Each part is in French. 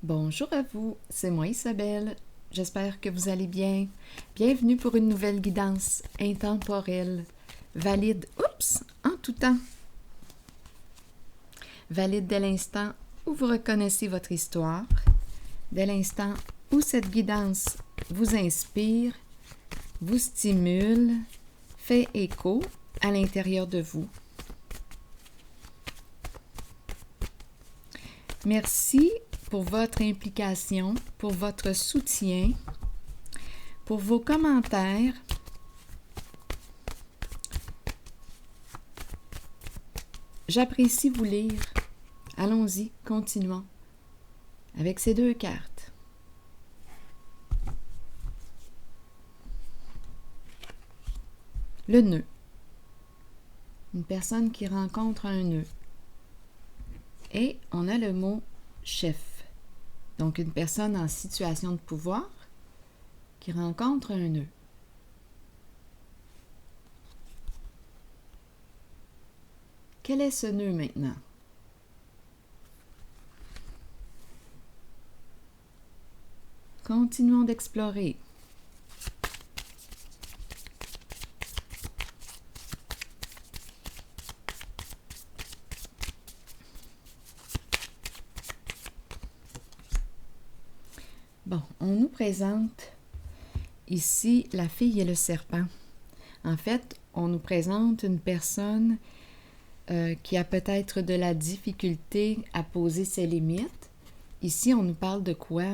Bonjour à vous, c'est moi Isabelle. J'espère que vous allez bien. Bienvenue pour une nouvelle guidance intemporelle, valide, en tout temps. Valide dès l'instant où vous reconnaissez votre histoire, dès l'instant où cette guidance vous inspire, vous stimule, fait écho à l'intérieur de vous. Merci pour votre implication, pour votre soutien, pour vos commentaires. J'apprécie vous lire. Allons-y, continuons avec ces deux cartes. Le nœud. Une personne qui rencontre un nœud. Et on a le mot chef. Donc une personne en situation de pouvoir qui rencontre un nœud. Quel est ce nœud maintenant? Continuons d'explorer. Bon, on nous présente ici la fille et le serpent. En fait, on nous présente une personne qui a peut-être de la difficulté à poser ses limites. Ici, on nous parle de quoi?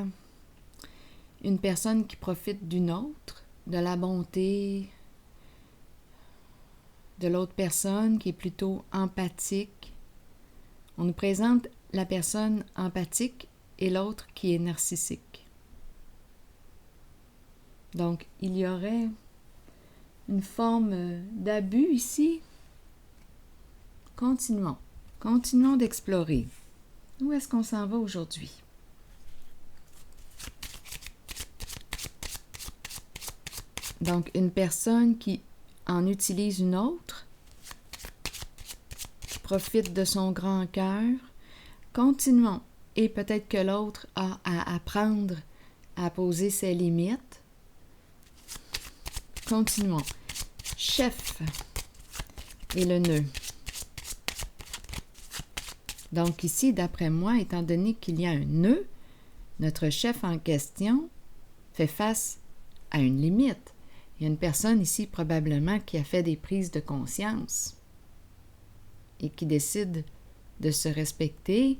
Une personne qui profite d'une autre, de la bonté de l'autre personne, qui est plutôt empathique. On nous présente la personne empathique et l'autre qui est narcissique. Donc, il y aurait une forme d'abus ici. Continuons d'explorer. Où est-ce qu'on s'en va aujourd'hui? Donc, une personne qui en utilise une autre, qui profite de son grand cœur. Continuons. Et peut-être que l'autre a à apprendre à poser ses limites. Continuons. Chef et le nœud. Donc ici, d'après moi, étant donné qu'il y a un nœud, notre chef en question fait face à une limite. Il y a une personne ici probablement qui a fait des prises de conscience et qui décide de se respecter,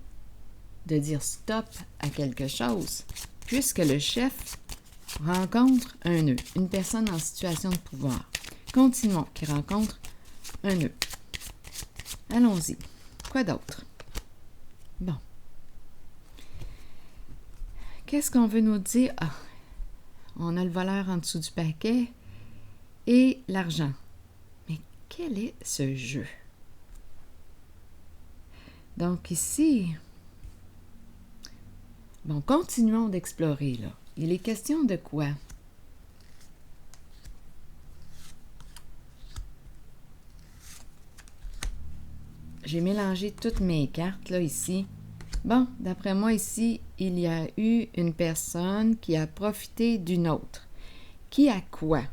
de dire stop à quelque chose, puisque le chef rencontre un nœud, une personne en situation de pouvoir. Continuons, qui rencontre un nœud. Allons-y. Quoi d'autre? Bon. Qu'est-ce qu'on veut nous dire? Ah, on a le voleur en dessous du paquet et l'argent. Mais quel est ce jeu? Donc ici, bon, continuons d'explorer là. Il est question de quoi? J'ai mélangé toutes mes cartes, là, ici. Bon, d'après moi, ici, il y a eu une personne qui a profité d'une autre. Qui a quoi?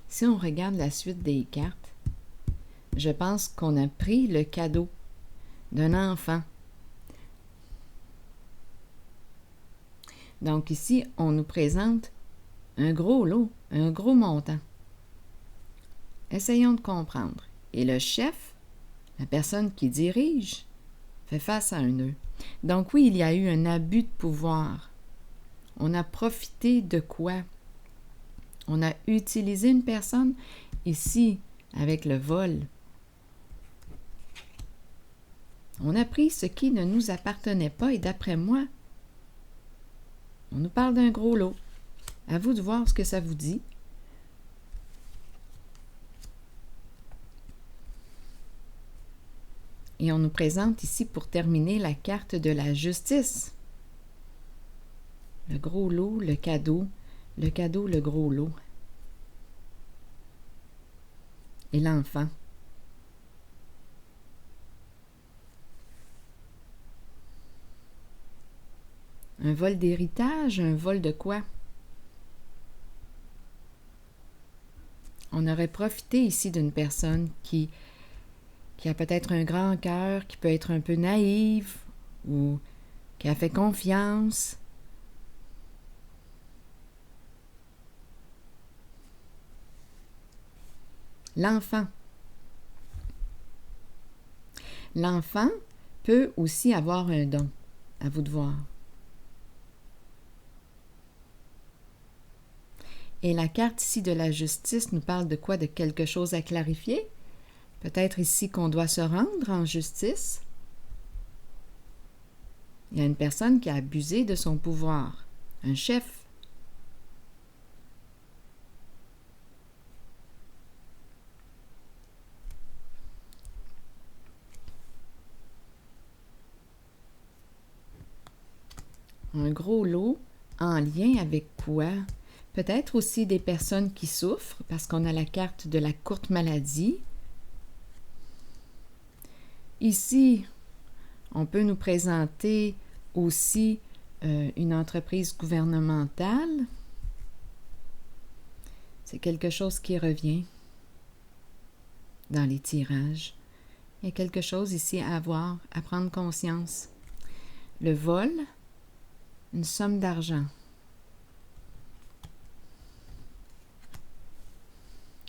Si on regarde la suite des cartes, je pense qu'on a pris le cadeau d'un enfant. Donc ici, on nous présente un gros lot, un gros montant. Essayons de comprendre. Et le chef, la personne qui dirige, fait face à un nœud. Donc oui, il y a eu un abus de pouvoir. On a profité de quoi? On a utilisé une personne, ici, avec le vol. On a pris ce qui ne nous appartenait pas et d'après moi, on nous parle d'un gros lot. À vous de voir ce que ça vous dit. Et on nous présente ici, pour terminer, la carte de la justice. Le gros lot, le cadeau, le gros lot. Et l'enfant. Un vol d'héritage, un vol de quoi? On aurait profité ici d'une personne qui a peut-être un grand cœur, qui peut être un peu naïve ou qui a fait confiance. L'enfant. L'enfant peut aussi avoir un don. À vous de voir. Et la carte ici de la justice nous parle de quoi? De quelque chose à clarifier? Peut-être ici qu'on doit se rendre en justice. Il y a une personne qui a abusé de son pouvoir, un chef. Un gros lot en lien avec quoi? Peut-être aussi des personnes qui souffrent parce qu'on a la carte de la courte maladie. Ici, on peut nous présenter aussi une entreprise gouvernementale. C'est quelque chose qui revient dans les tirages. Il y a quelque chose ici à voir, à prendre conscience. Le vol, une somme d'argent.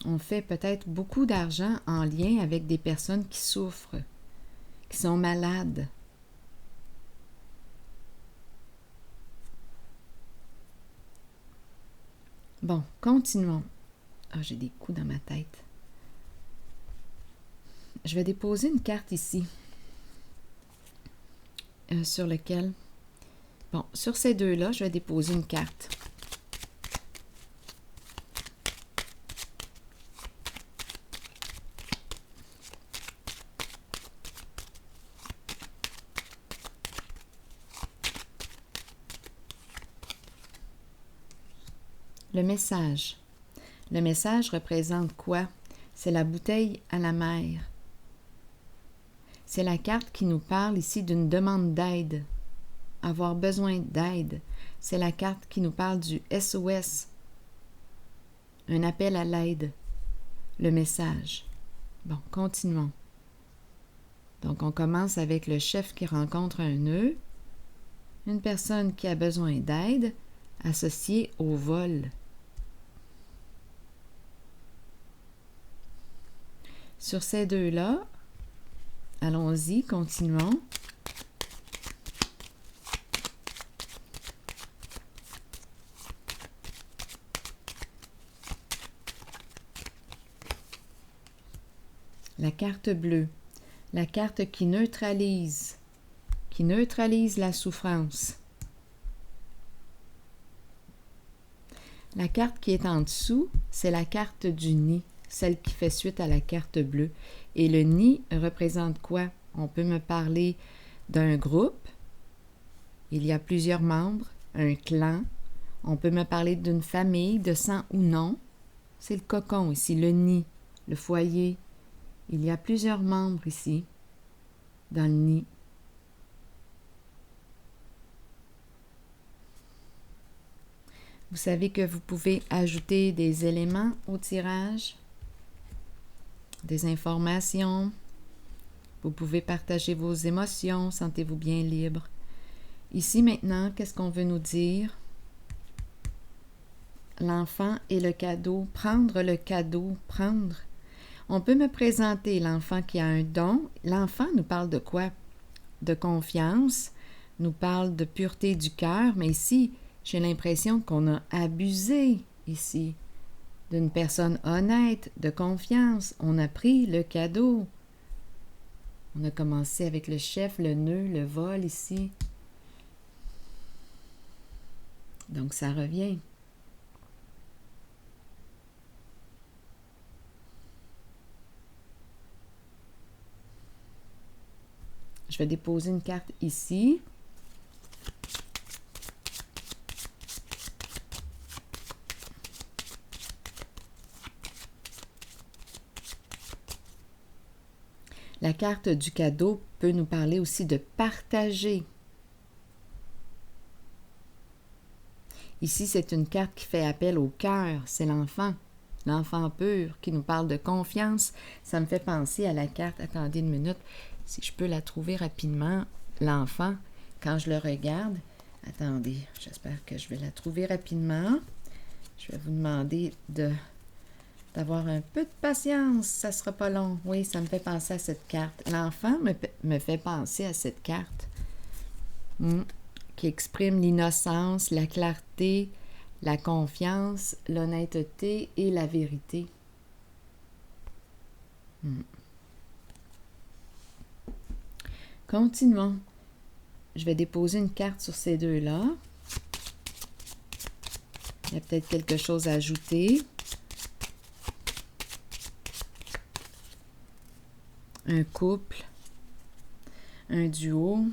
On fait peut-être beaucoup d'argent en lien avec des personnes qui souffrent, qui sont malades. Bon, continuons. Ah, j'ai des coups dans ma tête. Je vais déposer une carte ici, sur lequel... Bon, sur ces deux-là, je vais déposer une carte. Le message. Le message représente quoi? C'est la bouteille à la mer. C'est la carte qui nous parle ici d'une demande d'aide. Avoir besoin d'aide. C'est la carte qui nous parle du SOS. Un appel à l'aide. Le message. Bon, continuons. Donc, on commence avec le chef qui rencontre un nœud. Une personne qui a besoin d'aide associée au vol. Sur ces deux-là, allons-y, continuons. La carte bleue, la carte qui neutralise la souffrance. La carte qui est en dessous, c'est la carte du nid, celle qui fait suite à la carte bleue. Et le nid représente quoi? On peut me parler d'un groupe, il y a plusieurs membres, un clan. On peut me parler d'une famille, de sang ou non. C'est le cocon ici, le nid, le foyer. Il y a plusieurs membres ici, dans le nid. Vous savez que vous pouvez ajouter des éléments au tirage, des informations. Vous pouvez partager vos émotions, sentez-vous bien libre. Ici maintenant, qu'est-ce qu'on veut nous dire? L'enfant et le cadeau, prendre le cadeau, prendre. On peut me présenter l'enfant qui a un don. L'enfant nous parle de quoi? De confiance, nous parle de pureté du cœur, mais ici, j'ai l'impression qu'on a abusé ici d'une personne honnête, de confiance. On a pris le cadeau. On a commencé avec le chef, le nœud, le vol ici. Donc, ça revient. Je vais déposer une carte ici. La carte du cadeau peut nous parler aussi de partager. Ici, c'est une carte qui fait appel au cœur, c'est l'enfant pur qui nous parle de confiance. Ça me fait penser à la carte, attendez une minute, si je peux la trouver rapidement, l'enfant, quand je le regarde, attendez, j'espère que je vais la trouver rapidement. Je vais vous demander d'avoir un peu de patience, ça sera pas long. Oui, ça me fait penser à cette carte. L'enfant me fait penser à cette carte qui exprime l'innocence, la clarté, la confiance, l'honnêteté et la vérité. Continuons. Je vais déposer une carte sur ces deux-là. Il y a peut-être quelque chose à ajouter. Un couple, un duo.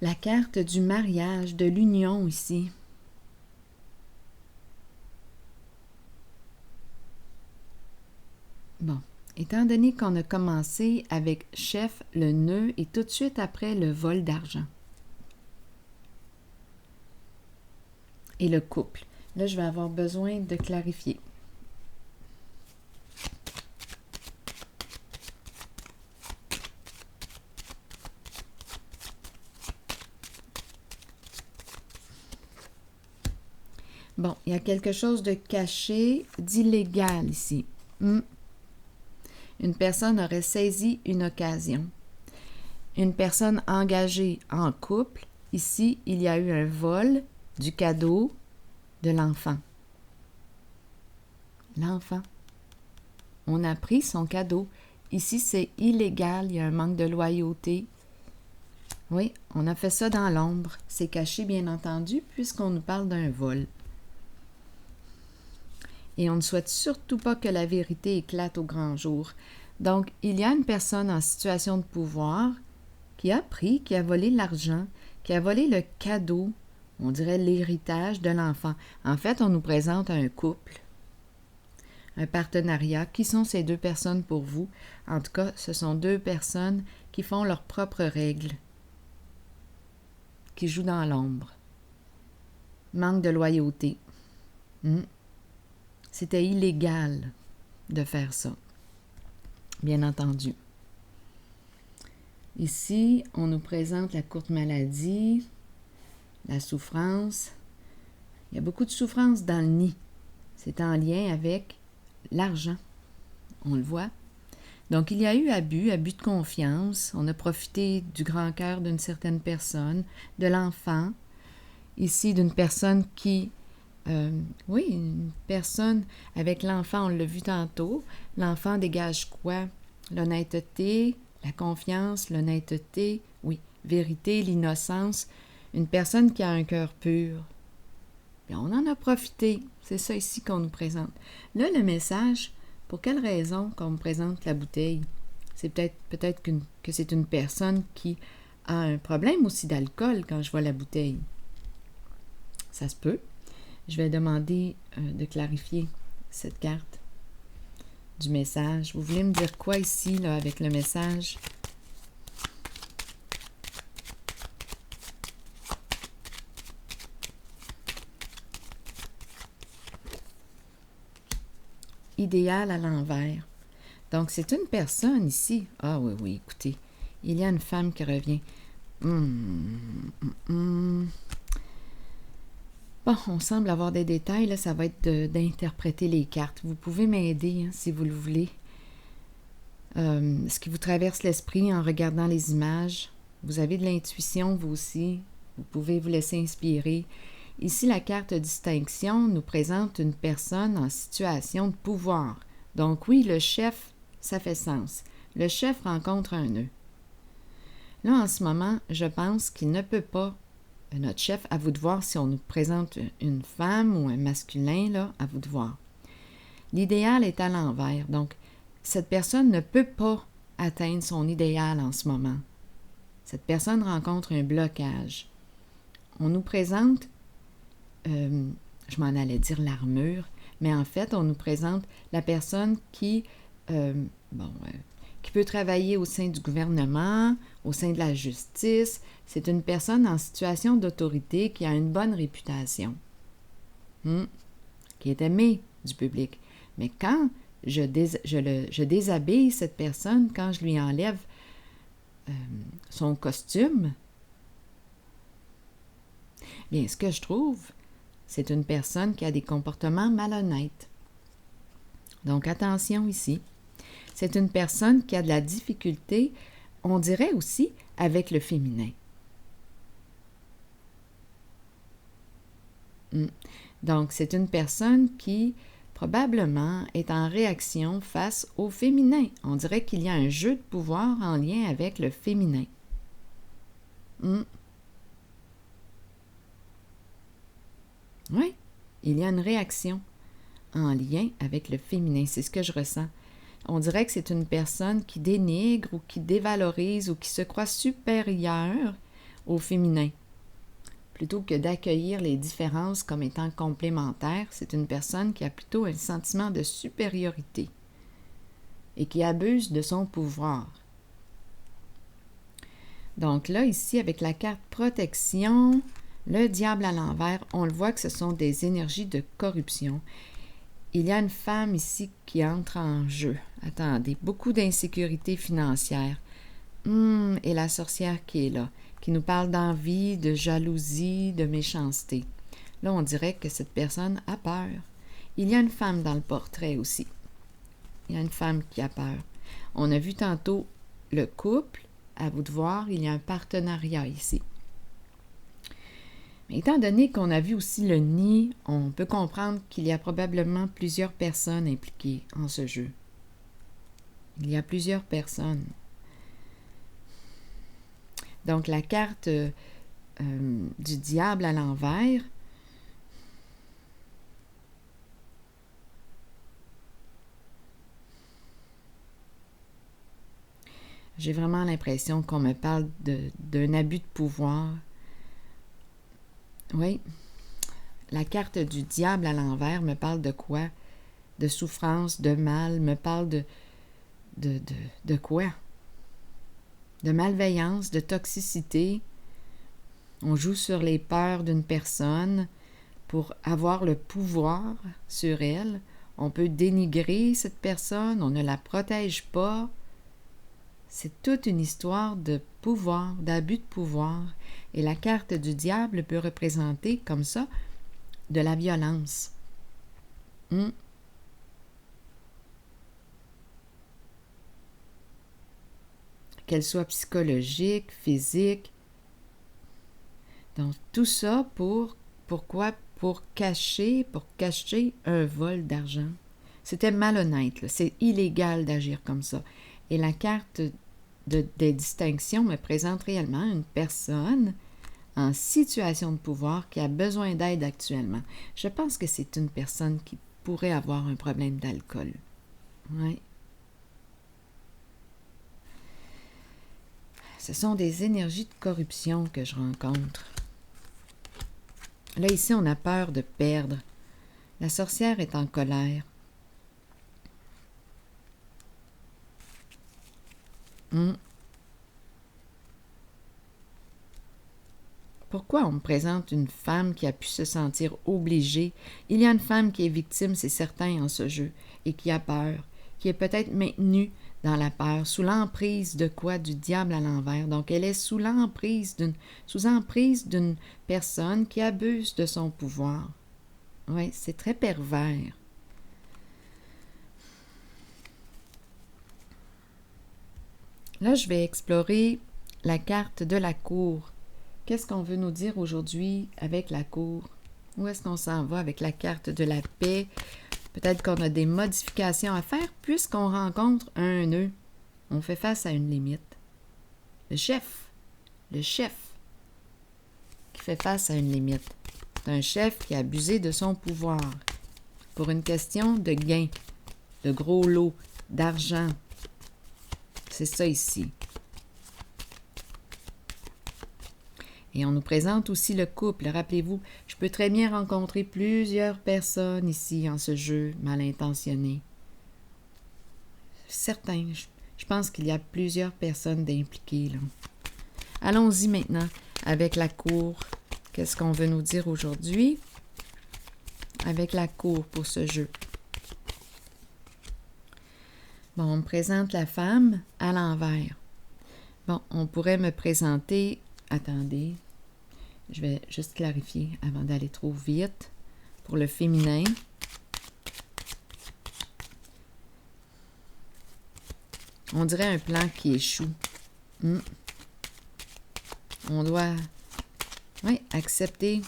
La carte du mariage, de l'union ici. Bon, étant donné qu'on a commencé avec chef, le nœud et tout de suite après le vol d'argent. Et le couple. Là, je vais avoir besoin de clarifier. Bon, il y a quelque chose de caché, d'illégal ici. Une personne aurait saisi une occasion. Une personne engagée en couple. Ici, il y a eu un vol du cadeau de l'enfant. L'enfant. On a pris son cadeau. Ici, c'est illégal, il y a un manque de loyauté. Oui, on a fait ça dans l'ombre. C'est caché, bien entendu, puisqu'on nous parle d'un vol. Et on ne souhaite surtout pas que la vérité éclate au grand jour. Donc, il y a une personne en situation de pouvoir qui a pris, qui a volé l'argent, qui a volé le cadeau, on dirait l'héritage de l'enfant. En fait, on nous présente un couple, un partenariat. Qui sont ces deux personnes pour vous? En tout cas, ce sont deux personnes qui font leurs propres règles, qui jouent dans l'ombre. Manque de loyauté. C'était illégal de faire ça, bien entendu. Ici, on nous présente la courte maladie, la souffrance. Il y a beaucoup de souffrance dans le nid. C'est en lien avec l'argent. On le voit. Donc, il y a eu abus de confiance. On a profité du grand cœur d'une certaine personne, de l'enfant. Ici, d'une personne qui... oui, une personne avec l'enfant, on l'a vu tantôt. L'enfant dégage quoi? L'honnêteté, la confiance, l'honnêteté, oui, vérité, l'innocence. Une personne qui a un cœur pur. Bien, on en a profité. C'est ça ici qu'on nous présente. Là, le message, pour quelle raison qu'on me présente la bouteille? C'est peut-être que c'est une personne qui a un problème aussi d'alcool quand je vois la bouteille. Ça se peut. Je vais demander de clarifier cette carte du message. Vous voulez me dire quoi ici, là, avec le message? Idéal à l'envers. Donc, c'est une personne ici. Ah oui, écoutez, il y a une femme qui revient. Bon, on semble avoir des détails, là, ça va être d'interpréter les cartes. Vous pouvez m'aider, si vous le voulez. Ce qui vous traverse l'esprit en regardant les images. Vous avez de l'intuition, vous aussi. Vous pouvez vous laisser inspirer. Ici, la carte distinction nous présente une personne en situation de pouvoir. Donc oui, le chef, ça fait sens. Le chef rencontre un nœud. Là, en ce moment, je pense qu'il ne peut pas, notre chef, à vous de voir si on nous présente une femme ou un masculin, là, à vous de voir. L'idéal est à l'envers. Donc, cette personne ne peut pas atteindre son idéal en ce moment. Cette personne rencontre un blocage. On nous présente, je m'en allais dire l'armure, mais en fait, on nous présente la personne qui qui peut travailler au sein du gouvernement, au sein de la justice. C'est une personne en situation d'autorité qui a une bonne réputation, qui est aimée du public. Mais quand je déshabille cette personne, quand je lui enlève son costume, bien, ce que je trouve, c'est une personne qui a des comportements malhonnêtes. Donc, attention ici. C'est une personne qui a de la difficulté, on dirait aussi, avec le féminin. Donc, c'est une personne qui, probablement, est en réaction face au féminin. On dirait qu'il y a un jeu de pouvoir en lien avec le féminin. Oui, il y a une réaction en lien avec le féminin. C'est ce que je ressens. On dirait que c'est une personne qui dénigre ou qui dévalorise ou qui se croit supérieure au féminin. Plutôt que d'accueillir les différences comme étant complémentaires, c'est une personne qui a plutôt un sentiment de supériorité et qui abuse de son pouvoir. Donc là, ici, avec la carte protection, le diable à l'envers, on le voit que ce sont des énergies de corruption. Il y a une femme ici qui entre en jeu. Attendez, beaucoup d'insécurité financière. Et la sorcière qui est là, qui nous parle d'envie, de jalousie, de méchanceté. Là, on dirait que cette personne a peur. Il y a une femme dans le portrait aussi. Il y a une femme qui a peur. On a vu tantôt le couple. À vous de voir, il y a un partenariat ici. Mais étant donné qu'on a vu aussi le nid, on peut comprendre qu'il y a probablement plusieurs personnes impliquées en ce jeu. Il y a plusieurs personnes. Donc, la carte du diable à l'envers, j'ai vraiment l'impression qu'on me parle d'un abus de pouvoir. Oui, la carte du diable à l'envers me parle de quoi? De souffrance, de mal, me parle de quoi? De malveillance, de toxicité. On joue sur les peurs d'une personne pour avoir le pouvoir sur elle. On peut dénigrer cette personne, on ne la protège pas. C'est toute une histoire de pouvoir, d'abus de pouvoir. Et la carte du diable peut représenter comme ça de la violence. Qu'elle soit psychologique, physique. Donc, tout ça pourquoi? Pour cacher un vol d'argent. C'était malhonnête, là. C'est illégal d'agir comme ça. Et la carte des distinctions me présente réellement une personne en situation de pouvoir qui a besoin d'aide actuellement. Je pense que c'est une personne qui pourrait avoir un problème d'alcool. Oui. Ce sont des énergies de corruption que je rencontre. Là, ici, on a peur de perdre. La sorcière est en colère. Pourquoi on me présente une femme qui a pu se sentir obligée? Il y a une femme qui est victime, c'est certain, en ce jeu, et qui a peur, qui est peut-être maintenue dans la peur, sous l'emprise de quoi? Du diable à l'envers. Donc, elle est sous emprise d'une personne qui abuse de son pouvoir. Oui, c'est très pervers. Là, je vais explorer la carte de la cour. Qu'est-ce qu'on veut nous dire aujourd'hui avec la cour? Où est-ce qu'on s'en va avec la carte de la paix? Peut-être qu'on a des modifications à faire puisqu'on rencontre un nœud. On fait face à une limite. Le chef qui fait face à une limite. C'est un chef qui a abusé de son pouvoir pour une question de gain, de gros lots, d'argent. C'est ça ici. Et on nous présente aussi le couple. Rappelez-vous, je peux très bien rencontrer plusieurs personnes ici en ce jeu mal intentionné. Certain, je Je pense qu'il y a plusieurs personnes impliquées, là. Allons-y maintenant avec la cour. Qu'est-ce qu'on veut nous dire aujourd'hui avec la cour pour ce jeu? Bon, on me présente la femme à l'envers. Bon, on pourrait me présenter... Attendez, je vais juste clarifier avant d'aller trop vite. Pour le féminin, on dirait un plan qui échoue. On doit, accepter.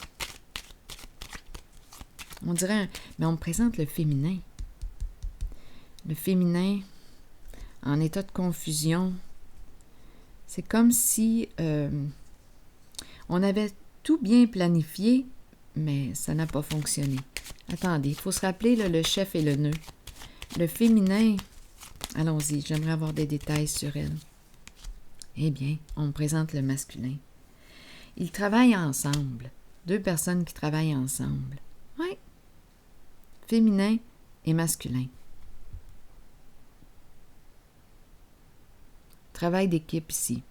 On dirait, mais on me présente le féminin. Le féminin en état de confusion. C'est comme si on avait tout bien planifié, mais ça n'a pas fonctionné. Attendez, il faut se rappeler là, le chef et le nœud. Le féminin, allons-y, j'aimerais avoir des détails sur elle. Eh bien, on me présente le masculin. Ils travaillent ensemble. 2 personnes qui travaillent ensemble. Oui. Féminin et masculin. Travail d'équipe ici.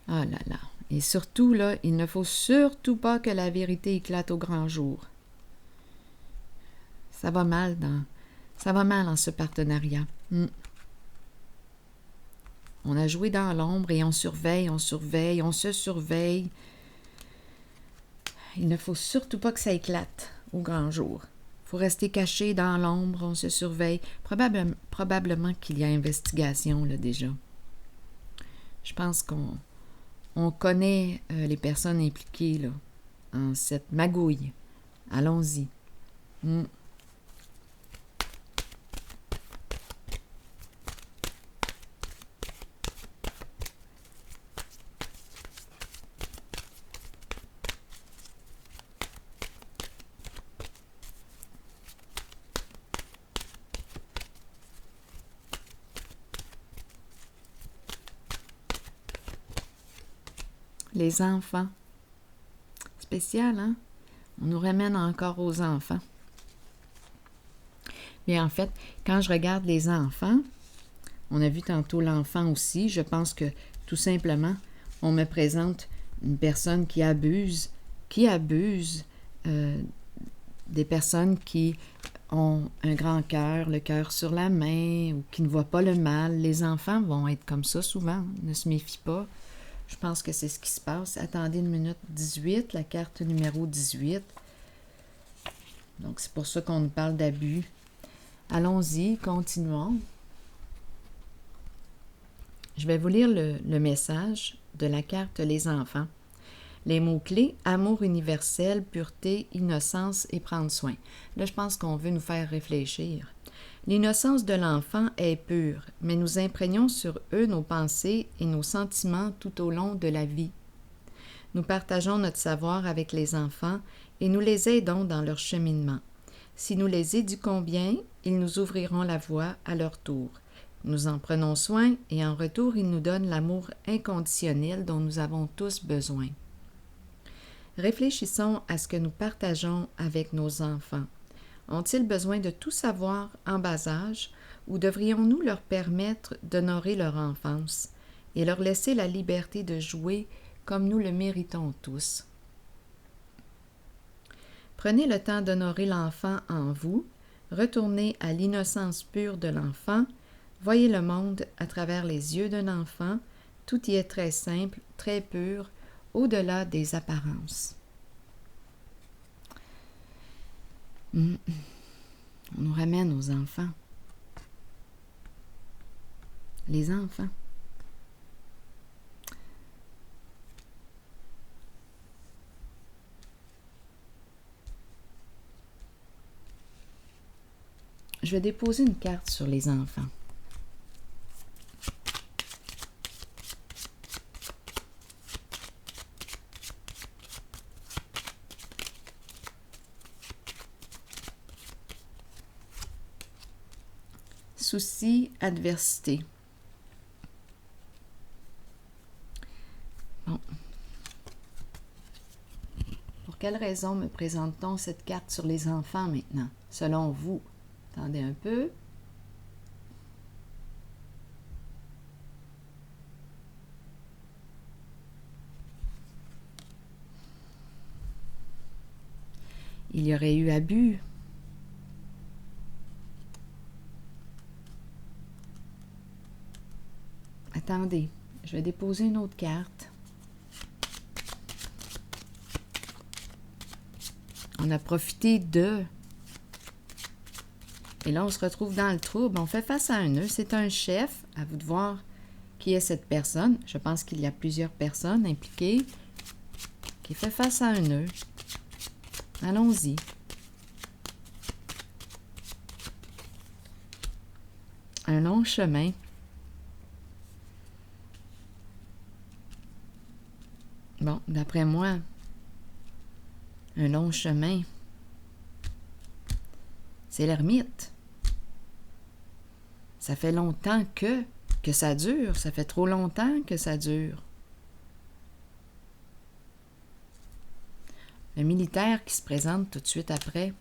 Ah là là. Et surtout, là, il ne faut surtout pas que la vérité éclate au grand jour. Ça va mal en ce partenariat. On a joué dans l'ombre et on surveille, on se surveille. Il ne faut surtout pas que ça éclate au grand jour. Il faut rester caché dans l'ombre, on se surveille. Probablement qu'il y a investigation là déjà. Je pense qu'on connaît les personnes impliquées là, en cette magouille. Allons-y. Les enfants. Spécial, hein? On nous ramène encore aux enfants. Mais en fait, quand je regarde les enfants, on a vu tantôt l'enfant aussi, je pense que tout simplement, on me présente une personne qui abuse des personnes qui ont un grand cœur, le cœur sur la main, ou qui ne voient pas le mal. Les enfants vont être comme ça souvent, ne se méfient pas. Je pense que c'est ce qui se passe. Attendez une minute 18, la carte numéro 18. Donc, c'est pour ça qu'on nous parle d'abus. Allons-y, continuons. Je vais vous lire le message de la carte Les enfants. Les mots-clés, amour universel, pureté, innocence et prendre soin. Là, je pense qu'on veut nous faire réfléchir. L'innocence de l'enfant est pure, mais nous imprégnons sur eux nos pensées et nos sentiments tout au long de la vie. Nous partageons notre savoir avec les enfants et nous les aidons dans leur cheminement. Si nous les éduquons bien, ils nous ouvriront la voie à leur tour. Nous en prenons soin et en retour, ils nous donnent l'amour inconditionnel dont nous avons tous besoin. Réfléchissons à ce que nous partageons avec nos enfants. Ont-ils besoin de tout savoir en bas âge ou devrions-nous leur permettre d'honorer leur enfance et leur laisser la liberté de jouer comme nous le méritons tous? Prenez le temps d'honorer l'enfant en vous, retournez à l'innocence pure de l'enfant, voyez le monde à travers les yeux d'un enfant, tout y est très simple, très pur, au-delà des apparences. On nous ramène aux enfants. Les enfants. Je vais déposer une carte sur les enfants. Souci, adversité. Bon. Pour quelle raison me présente-t-on cette carte sur les enfants maintenant, selon vous? Attendez un peu. il y aurait eu abus. Attendez, je vais déposer une autre carte. On a profité de... Et là, on se retrouve dans le trouble. On fait face à un nœud. C'est un chef. À vous de voir qui est cette personne. Je pense qu'il y a plusieurs personnes impliquées qui fait face à un nœud. Allons-y. Un long chemin. Bon, d'après moi, un long chemin, c'est l'ermite. Ça fait longtemps que ça dure. Ça fait trop longtemps que ça dure. Le militaire qui se présente tout de suite après.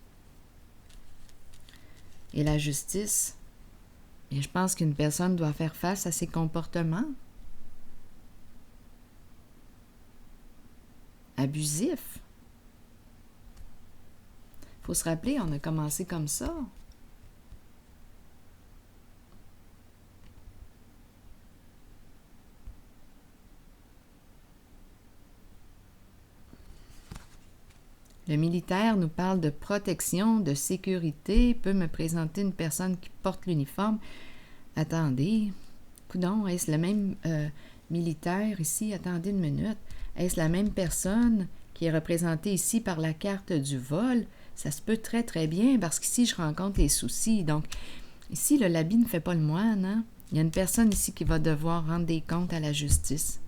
Et la justice. Et je pense qu'une personne doit faire face à ses comportements abusifs. Il faut se rappeler, on a commencé comme ça. Le militaire nous parle de protection, de sécurité, peut me présenter une personne qui porte l'uniforme. Attendez, coudonc, est-ce le même militaire ici? Attendez une minute. Est-ce la même personne qui est représentée ici par la carte du vol? Ça se peut très, très bien, parce qu'ici, je rencontre les soucis. Donc, ici, l'habit ne fait pas le moine, hein? Il y a une personne ici qui va devoir rendre des comptes à la justice.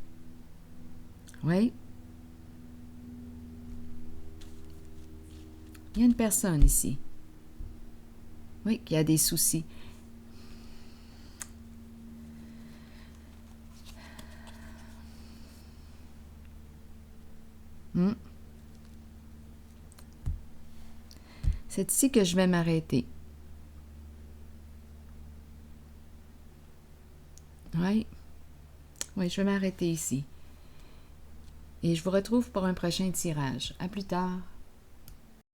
Oui. Il y a une personne ici. Oui, qui a des soucis. C'est ici que je vais m'arrêter. Oui. Oui, je vais m'arrêter ici. Et je vous retrouve pour un prochain tirage. À plus tard.